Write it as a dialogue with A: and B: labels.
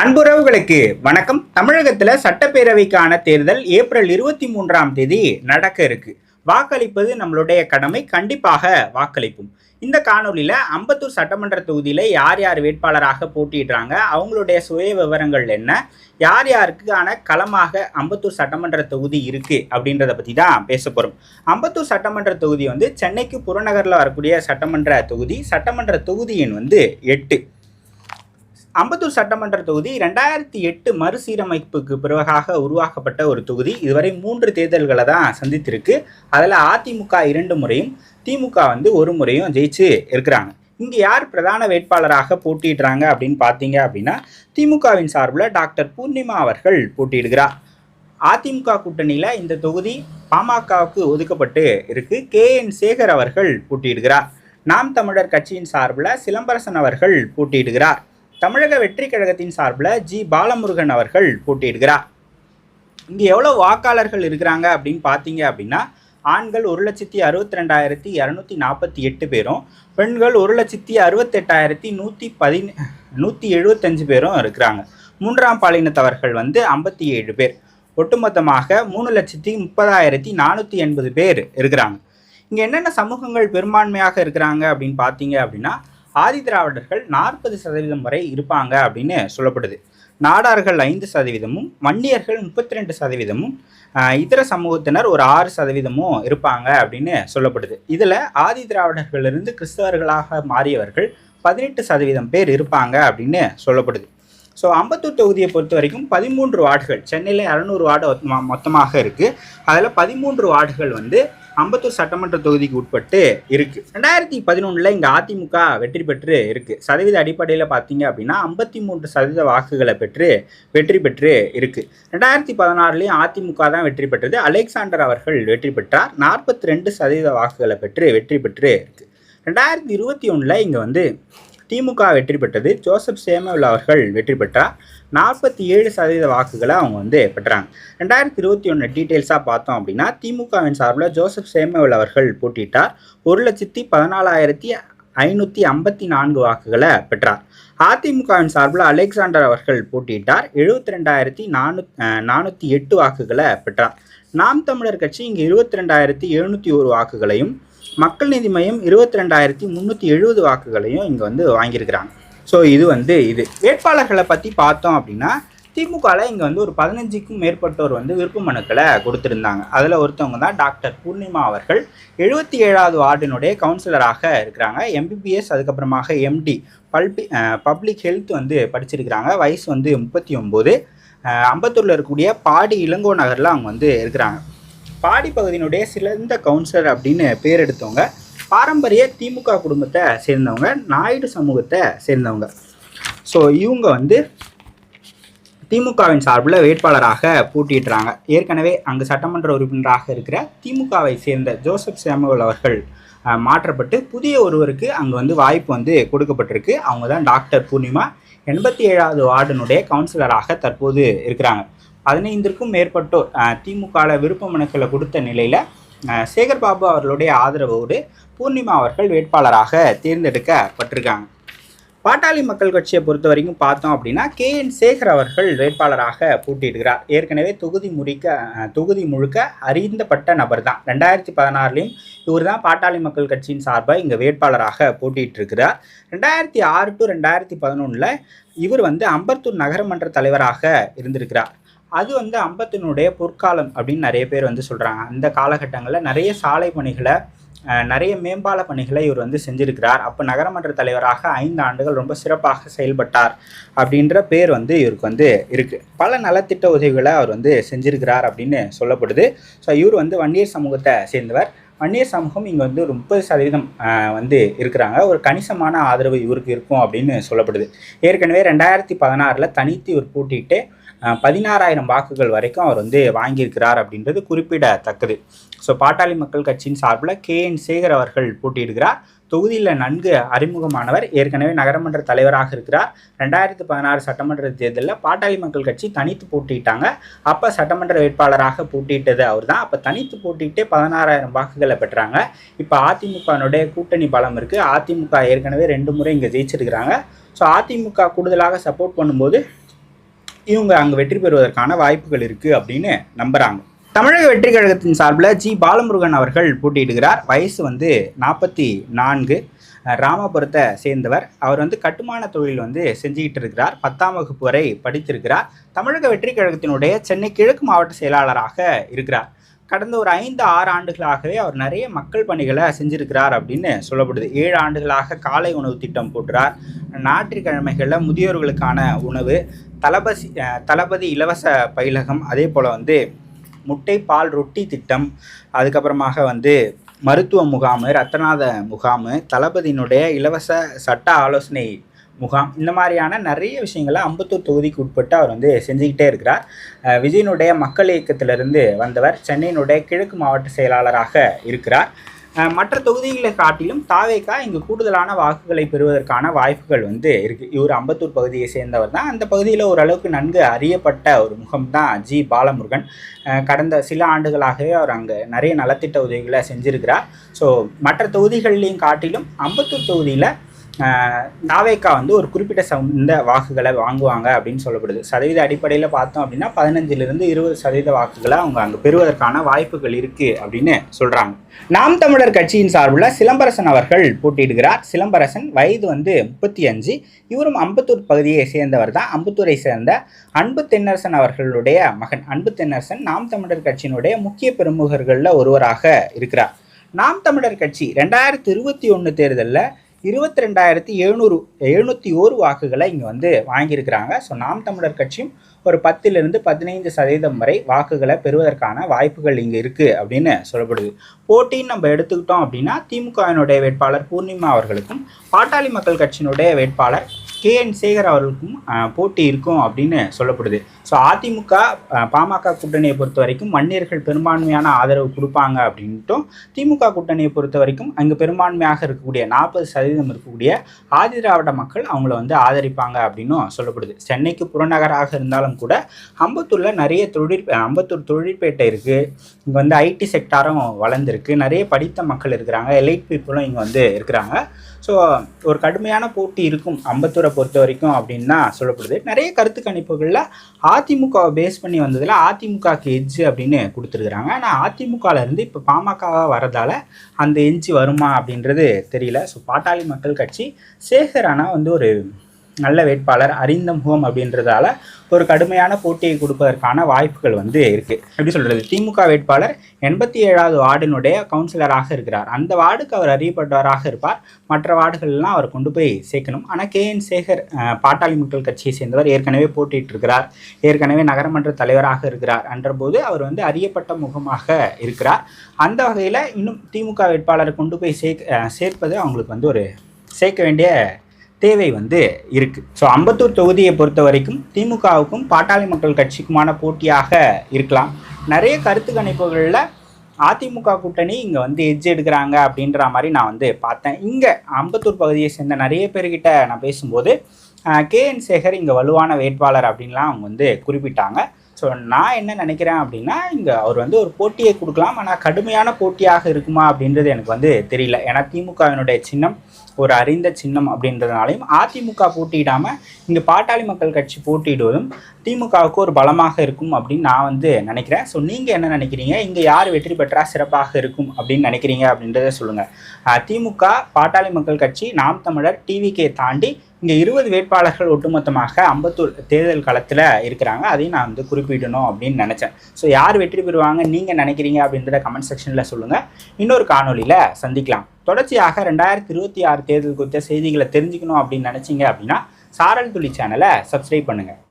A: அன்புறவுகளுக்கு வணக்கம். தமிழகத்தில் சட்டப்பேரவைக்கான தேர்தல் ஏப்ரல் 23 நடக்க இருக்கு. வாக்களிப்பது நம்மளுடைய கடமை, கண்டிப்பாக வாக்களிப்போம். இந்த காணொலியில் அம்பத்தூர் சட்டமன்ற தொகுதியில் யார் யார் வேட்பாளராக போட்டிடுறாங்க, அவங்களுடைய சுய விவரங்கள் என்ன, யார் யாருக்கான களமாக அம்பத்தூர் சட்டமன்ற தொகுதி இருக்கு அப்படின்றத பற்றி தான் பேச போகிறோம். அம்பத்தூர் சட்டமன்ற தொகுதி சென்னைக்கு புறநகரில் வரக்கூடிய சட்டமன்ற தொகுதி. சட்டமன்ற தொகுதி எண் 8. அம்பத்தூர் சட்டமன்ற தொகுதி 2008 மறுசீரமைப்புக்கு பிறகாக உருவாக்கப்பட்ட ஒரு தொகுதி. இதுவரை 3 தேர்தல்களை தான் சந்தித்திருக்கு. அதில் அதிமுக 2 முறையும் திமுக 1 முறையும் ஜெயிச்சு இருக்கிறாங்க. இங்கே யார் பிரதான வேட்பாளராக போட்டிடுறாங்க அப்படின்னு பார்த்தீங்க அப்படின்னா, திமுகவின் சார்பில் டாக்டர் பூர்ணிமா அவர்கள் போட்டியிடுகிறார். அதிமுக கூட்டணியில் இந்த தொகுதி பாமகவுக்கு ஒதுக்கப்பட்டு இருக்கு. KN சேகர் அவர்கள் போட்டியிடுகிறார். நாம் தமிழர் கட்சியின் சார்பில் சிலம்பரசன் அவர்கள் போட்டியிடுகிறார். தமிழக வெற்றி கழகத்தின் சார்பில் G பாலமுருகன் அவர்கள் போட்டியிடுகிறார். இங்கே எவ்வளோ வாக்காளர்கள் இருக்கிறாங்க அப்படின்னு பார்த்தீங்க அப்படின்னா, ஆண்கள் 1,62,248 பேரும், பெண்கள் 1,68,175 பேரும் இருக்கிறாங்க. மூன்றாம் பாலினத்தவர்கள் 57 பேர். ஒட்டுமொத்தமாக 3,30,480 பேர் இருக்கிறாங்க. இங்கே என்னென்ன சமூகங்கள் பெரும்பான்மையாக இருக்கிறாங்க அப்படின்னு பார்த்தீங்க அப்படின்னா, ஆதி திராவிடர்கள் 40% வரை இருப்பாங்க அப்படின்னு சொல்லப்படுது. நாடார்கள் 5%, வன்னியர்கள் 32%, இதர சமூகத்தினர் ஒரு 6% இருப்பாங்க அப்படின்னு சொல்லப்படுது. இதில் ஆதி திராவிடர்களிலிருந்து கிறிஸ்தவர்களாக மாறியவர்கள் 18% பேர் இருப்பாங்க அப்படின்னு சொல்லப்படுது. ஸோ அம்பத்தூர் தொகுதியை பொறுத்த வரைக்கும் 13 வார்டுகள், சென்னையில் 200 வார்டு மொத்தமாக இருக்குது. அதில் 13 வார்டுகள் அம்பத்தூர் சட்டமன்ற தொகுதிக்கு உட்பட்டு இருக்குது. 2011 இங்கே அதிமுக வெற்றி பெற்று இருக்குது. சதவீத அடிப்படையில் பார்த்தீங்க அப்படின்னா 53% வாக்குகளை பெற்று வெற்றி பெற்று இருக்குது. 2016 அதிமுக தான் வெற்றி பெற்றது. அலெக்சாண்டர் அவர்கள் வெற்றி பெற்றார். 42% வாக்குகளை பெற்று வெற்றி பெற்று இருக்குது. 2021 இங்கே திமுக வெற்றி பெற்றது. ஜோசப் சேமுவேல் அவர்கள் வெற்றி பெற்றார். 47% வாக்குகளை அவங்க பெற்றாங்க. 2021 டீட்டெயில்ஸாக பார்த்தோம் அப்படின்னா, திமுகவின் சார்பில் ஜோசப் சேமுவேல் அவர்கள் போட்டியிட்டார். 1,14,554 வாக்குகளை பெற்றார். அதிமுகவின் சார்பில் அலெக்சாண்டர் அவர்கள் போட்டியிட்டார். 72,408 வாக்குகளை பெற்றார். நாம் தமிழர் கட்சி இங்கே 22,701 வாக்குகளையும், மக்கள் நீதி மையம் 22,370 வாக்குகளையும் இங்கே வாங்கியிருக்கிறாங்க. ஸோ இது இது வேட்பாளர்களை பற்றி பார்த்தோம் அப்படின்னா, திமுகவில் இங்கே ஒரு 15க்கும் மேற்பட்டோர் விருப்ப மனுக்களை கொடுத்துருந்தாங்க. அதில் ஒருத்தவங்க தான் டாக்டர் பூர்ணிமா அவர்கள். 77வது வார்டினுடைய கவுன்சிலராக இருக்கிறாங்க. MBBS, அதுக்கப்புறமாக MD பப்ளிக் ஹெல்த் படிச்சிருக்கிறாங்க. வயசு 39. அம்பத்தூரில் இருக்கக்கூடிய பாடி இளங்கோ நகரில் அவங்க இருக்கிறாங்க. பாடி பகுதியினுடைய சிறந்த கவுன்சிலர் அப்படின்னு பேர் எடுத்தவங்க. பாரம்பரிய திமுக குடும்பத்தை சேர்ந்தவங்க, நாயுடு சமூகத்தை சேர்ந்தவங்க. ஸோ இவங்க திமுகவின் சார்பில் வேட்பாளராக போட்டியிடுறாங்க. ஏற்கனவே அங்கு சட்டமன்ற உறுப்பினராக இருக்கிற திமுகவை சேர்ந்த ஜோசப் சேமுவேல் அவர்கள் மாற்றப்பட்டு புதிய ஒருவருக்கு அங்கே வாய்ப்பு கொடுக்கப்பட்டிருக்கு. அவங்க தான் டாக்டர் பூர்ணிமா. 87வது வார்டினுடைய கவுன்சிலராக தற்போது இருக்கிறாங்க. 15க்கும் மேற்பட்டோர் திமுகவில் விருப்ப மனுக்களை கொடுத்த நிலையில் சேகர் பாபு அவர்களுடைய ஆதரவோடு பூர்ணிமா அவர்கள் வேட்பாளராக தேர்ந்தெடுக்கப்பட்டிருக்காங்க. பாட்டாளி மக்கள் கட்சியை பொறுத்த வரைக்கும் பார்த்தோம் அப்படின்னா, KN சேகர் அவர்கள் வேட்பாளராக போட்டியிடுகிறார். ஏற்கனவே தொகுதி முழுக்க அறிந்தப்பட்ட நபர் தான். 2016 இவர் தான் பாட்டாளி மக்கள் கட்சியின் சார்பாக இங்கே வேட்பாளராக போட்டிட்டு இருக்கிறார். 2006 to 2011 இவர் அம்பத்தூர் நகரமன்ற தலைவராக இருந்திருக்கிறார். அது அம்பத்தூருடைய பொற்காலம் அப்படின்னு நிறைய பேர் சொல்கிறாங்க. அந்த காலகட்டங்களில் நிறைய சாலை பணிகளை, நிறைய மேம்பால பணிகளை இவர் செஞ்சிருக்கிறார். அப்போ நகரமன்ற தலைவராக 5 ஆண்டுகள் ரொம்ப சிறப்பாக செயல்பட்டார் அப்படின்ற பேர் இவருக்கு இருக்குது. பல நலத்திட்ட உதவிகளை அவர் செஞ்சிருக்கிறார் அப்படின்னு சொல்லப்படுது. ஸோ இவர் வன்னியர் சமூகத்தை சேர்ந்தவர். வன்னியர் சமூகம் இங்கே ஒரு 30% இருக்கிறாங்க. ஒரு கணிசமான ஆதரவு இவருக்கு இருக்கும் அப்படின்னு சொல்லப்படுது. ஏற்கனவே 2016 தனித்து இவர் போட்டிட்டு 16,000 வாக்குகள் வரைக்கும் அவர் வாங்கியிருக்கிறார் அப்படின்றது குறிப்பிடத்தக்கது. ஸோ பாட்டாளி மக்கள் கட்சியின் சார்பில் KN சேகர் அவர்கள் போட்டியிடுகிறார். தொகுதியில் நன்கு அறிமுகமானவர். ஏற்கனவே நகரமன்ற தலைவராக இருக்கிறார். 2016 சட்டமன்ற தேர்தலில் பாட்டாளி மக்கள் கட்சி தனித்து போட்டிட்டாங்க. அப்போ சட்டமன்ற வேட்பாளராக போட்டியிட்டது அவர் தான். அப்போ தனித்து போட்டிட்டு 16,000 வாக்குகளை பெற்றாங்க. இப்போ அதிமுகனுடைய கூட்டணி பலம் இருக்குது. அதிமுக ஏற்கனவே 2 முறை இங்கே ஜெயிச்சிருக்கிறாங்க. ஸோ அதிமுக கூடுதலாக சப்போர்ட் பண்ணும்போது இவங்க அங்கே வெற்றி பெறுவதற்கான வாய்ப்புகள் இருக்குது அப்படின்னு நம்புகிறாங்க. தமிழக வெற்றி கழகத்தின் சார்பில் ஜி பாலமுருகன் அவர்கள் போட்டியிடுகிறார். வயசு 44, ராமபுரத்தை சேர்ந்தவர். அவர் கட்டுமான தொழில் செஞ்சுக்கிட்டு இருக்கிறார். 10ஆம் வகுப்பு வரை படித்திருக்கிறார். தமிழக வெற்றி கழகத்தினுடைய சென்னை கிழக்கு மாவட்ட செயலாளராக இருக்கிறார். கடந்த ஒரு 5-6 ஆண்டுகளாகவே அவர் நிறைய மக்கள் பணிகளை செஞ்சிருக்கிறார் அப்படின்னு சொல்லப்படுது. 7 ஆண்டுகளாக காலை உணவு திட்டம் போட்டுறார். ஞாயிற்றுக்கிழமைகளில் முதியோர்களுக்கான உணவு, தளபதி இலவச பயிலகம், அதே போல் முட்டை பால் ரொட்டி திட்டம், அதுக்கப்புறமாக மருத்துவ முகாம், ரத்தநாத முகாம், தளபதியினுடைய இலவச சட்ட ஆலோசனை முகாம், இந்த மாதிரியான நிறைய விஷயங்களை அம்பத்தூர் தொகுதிக்கு உட்பட்டு அவர் செஞ்சுக்கிட்டே இருக்கிறார். விஜயனுடைய மக்கள் இயக்கத்திலிருந்து வந்தவர். சென்னையினுடைய கிழக்கு மாவட்ட செயலாளராக இருக்கிறார். மற்ற தொகுதிகளை காட்டிலும் தாவேகா இங்கு கூடுதலான வாக்குகளை பெறுவதற்கான வாய்ப்புகள் இருக்குது. இவர் அம்பத்தூர் பகுதியை சேர்ந்தவர் தான். அந்த பகுதியில் ஓரளவுக்கு நன்கு அறியப்பட்ட ஒரு முகம் தான் ஜி பாலமுருகன். கடந்த சில ஆண்டுகளாகவே அவர் அங்கே நிறைய நலத்திட்ட உதவிகளை செஞ்சுருக்கிறார். ஸோ மற்ற தொகுதிகள்லையும் காட்டிலும் அம்பத்தூர் தொகுதியில் தாவேகா ஒரு குறிப்பிட்ட இந்த வாக்குகளை வாங்குவாங்க அப்படின்னு சொல்லப்படுது. சதவீத அடிப்படையில் பார்த்தோம் அப்படின்னா 15லிருந்து 20% வாக்குகளை அவங்க அங்கே பெறுவதற்கான வாய்ப்புகள் இருக்குது அப்படின்னு சொல்கிறாங்க. நாம் தமிழர் கட்சியின் சார்பில் சிலம்பரசன் அவர்கள் போட்டியிடுகிறார். சிலம்பரசன் வயது 35. இவரும் அம்பத்தூர் பகுதியை சேர்ந்தவர் தான். அம்பத்தூரை சேர்ந்த அன்பு தென்னரசன் அவர்களுடைய மகன். அன்பு தென்னரசன் நாம் தமிழர் கட்சியினுடைய முக்கிய பிரமுகர்களில் ஒருவராக இருக்கிறார். நாம் தமிழர் கட்சி 2021 தேர்தலில் 22,701 வாக்குகளை இங்கே வாங்கியிருக்கிறாங்க. ஸோ நாம் தமிழர் கட்சியும் ஒரு 10லிருந்து 15% வரை வாக்குகளை பெறுவதற்கான வாய்ப்புகள் இங்கே இருக்குது அப்படின்னு சொல்லப்படுது. போட்டின்னு நம்ம எடுத்துக்கிட்டோம் அப்படின்னா திமுகவினுடைய வேட்பாளர் பூர்ணிமா அவர்களுக்கும் பாட்டாளி மக்கள் கட்சியினுடைய வேட்பாளர் KN சேகர் அவர்களுக்கும் போட்டி இருக்கும் அப்படின்னு சொல்லப்படுது. ஸோ அதிமுக பாமக கூட்டணியை பொறுத்த வரைக்கும் வன்னியர்கள் பெரும்பான்மையான ஆதரவு கொடுப்பாங்க அப்படின்ட்டும், திமுக கூட்டணியை பொறுத்த வரைக்கும் அங்கே பெரும்பான்மையாக இருக்கக்கூடிய 40% இருக்கக்கூடிய ஆதிதிராவிட மக்கள் அவங்கள ஆதரிப்பாங்க அப்படின்னும் சொல்லப்படுது. சென்னைக்கு புறநகராக இருந்தாலும் கூட அம்பத்தூரில் நிறைய அம்பத்தூர் தொழிற்பேட்டை இருக்குது. இங்கே ஐடி செக்டாரும் வளர்ந்துருக்கு. நிறைய படித்த மக்கள் இருக்கிறாங்க. எலைட் பீப்புளும் இங்கே இருக்கிறாங்க. ஸோ ஒரு கடுமையான போட்டி இருக்கும் அம்பத்தூரை பொறுத்த வரைக்கும் அப்படின்னு தான் சொல்லப்படுது. நிறைய கருத்து கணிப்புகளில் அதிமுகவை பேஸ் பண்ணி வந்ததில் அதிமுகக்கு எட்ஜு அப்படின்னு கொடுத்துருக்குறாங்க. ஆனால் அதிமுகவிலேருந்து இப்போ பாமகவாக வரதால் அந்த எட்ஜு வருமா அப்படின்றது தெரியல. ஸோ பாட்டாளி மக்கள் கட்சி சேகர் ஆனால் ஒரு நல்ல வேட்பாளர், அறிந்த முகம் அப்படின்றதால ஒரு கடுமையான போட்டியை கொடுப்பதற்கான வாய்ப்புகள் இருக்குது. எப்படி சொல்கிறது, திமுக வேட்பாளர் 87வது வார்டினுடைய கவுன்சிலராக இருக்கிறார். அந்த வார்டுக்கு அவர் அறியப்பட்டவராக இருப்பார். மற்ற வார்டுகள்லாம் அவர் கொண்டு போய் சேர்க்கணும். ஆனால் KN சேகர் பாட்டாளி மக்கள் கட்சியை சேர்ந்தவர், ஏற்கனவே போட்டிட்டு இருக்கிறார், ஏற்கனவே நகரமன்ற தலைவராக இருக்கிறார். என்றபோது அவர் அறியப்பட்ட முகமாக இருக்கிறார். அந்த வகையில் இன்னும் திமுக வேட்பாளரை கொண்டு போய் சேர்ப்பது அவங்களுக்கு ஒரு சேர்க்க வேண்டிய தேவை இருக்குது. ஸோ அம்பத்தூர் தொகுதியை பொறுத்த வரைக்கும் திமுகவுக்கும் பாட்டாளி மக்கள் கட்சிக்குமான போட்டியாக இருக்கலாம். நிறைய கருத்து கணிப்புகளில் அதிமுக கூட்டணி இங்கே எட்ஜ் எடுக்கிறாங்க அப்படின்ற மாதிரி நான் பார்த்தேன். இங்கே அம்பத்தூர் பகுதியை சேர்ந்த நிறைய பேர்கிட்ட நான் பேசும்போது KN சேகர் இங்கே வலுவான வேட்பாளர் அப்படின்லாம் அவங்க குறிப்பிட்டாங்க. ஸோ நான் என்ன நினைக்கிறேன் அப்படின்னா, இங்கே அவர் ஒரு போட்டியை கொடுக்கலாம். ஆனால் கடுமையான போட்டியாக இருக்குமா அப்படின்றது எனக்கு தெரியல. ஏன்னா திமுகவினுடைய சின்னம் ஒரு அறிந்த சின்னம் அப்படின்றதுனாலையும் அதிமுக போட்டியிடாமல் இங்கே பாட்டாளி மக்கள் கட்சி போட்டியிடுவதும் திமுகவுக்கு ஒரு பலமாக இருக்கும் அப்படின்னு நான் நினைக்கிறேன். ஸோ நீங்கள் என்ன நினைக்கிறீங்க? இங்கே யார் வெற்றி பெற்றால் சிறப்பாக இருக்கும் அப்படின்னு நினைக்கிறீங்க அப்படின்றத சொல்லுங்கள். திமுக, பாட்டாளி மக்கள் கட்சி, நாம் தமிழர், TVK தாண்டி இங்கே 20 வேட்பாளர்கள் ஒட்டுமொத்தமாக அம்பத்தூர் தேர்தல் களத்தில் இருக்கிறாங்க. அதையும் நான் குறிப்பிடணும் அப்படின்னு நினச்சேன். ஸோ யார் வெற்றி பெறுவாங்க நீங்கள் நினைக்கிறீங்க அப்படின்றத கமெண்ட் செக்ஷனில் சொல்லுங்கள். இன்னொரு காணொலியில் சந்திக்கலாம். தொடர்ச்சியாக 2026 தேர்தல் குறித்த செய்திகளை தெரிஞ்சுக்கணும் அப்படின்னு நினச்சிங்க அப்படின்னா சாரல் துளி சேனலை சப்ஸ்கிரைப் பண்ணுங்கள்.